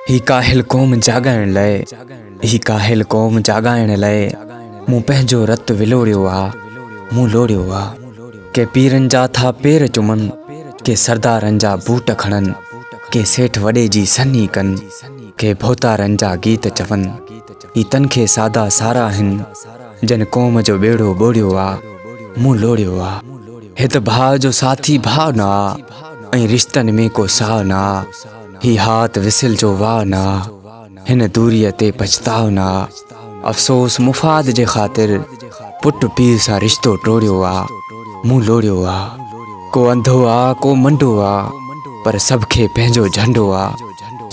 ही काहिल क़ौम जागाइण लाइ, ही काहिल क़ौम जागाइण लाइ मूं पंहिंजो रतु विलोड़ियो आ, मूं लोड़ियो आ। के पीरनि जा था पेर चुमनि, के सरदारनि जा बूट खणनि, के सेठ वॾे जी सन्ही कनि, के भोतारनि जा गीत चवनि। ही तन खे सादा सारा आहिनि, जन क़ौम जो ॿेड़ो ॿोड़ियो आ, मूं लोड़ियो आ। हित भाउ जो साथी भाउ न आ, ऐं रिश्तनि में को साह न आ। ही हाथ विसिल जो वाह न आ, हिन दूरीअ ते पछताव न आ। अफ़सोस मुफ़ाद जे ख़ातिर पुट पीउ सां रिश्तो टोड़ियो आ, मूं लोड़ियो आ। को अंधो आ, को मंडो आ, पर सभ खे पंहिंजो झंडो आ।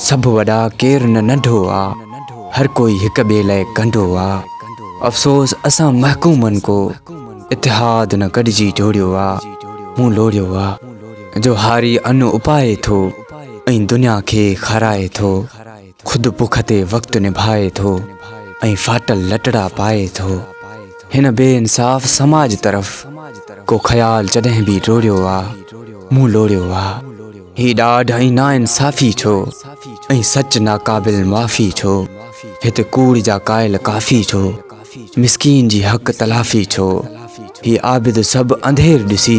सभु वॾा केरु न नंढो आ, हर कोई हिक ॿिए लाइ कंडो आ। अफ़सोस असां महकूमनि को इतिहाद न गॾिजी जोड़ियो आ, मूं लोड़ियो आ। जो हारी अन उपाए थो ऐं दुनिया खे खाराए थो, ख़ुदि बुख ते वक़्तु निभाए थो ऐं फाटल लटड़ा पाए थो। हिन बेइंसाफ़ समाज तरफ़ को ख़्याल जॾहिं बि रोड़ियो आ, मूं लोड़ियो आ। ही ॾाढ ऐं नाइंसाफ़ी छो ऐं सच नाक़ाबिल माफ़ी छो। हिते कूड़ जा कायल काफ़ी छो, मिस्कीन जी हक़ तलाफ़ी छो। ही आबिद सभु अंधेर ॾिसी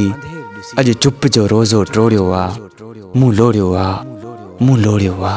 अॼु चुप जो रोज़ो टोड़ियो आ, मूं लोड़ियो आ, मूं लोड़ियो आ।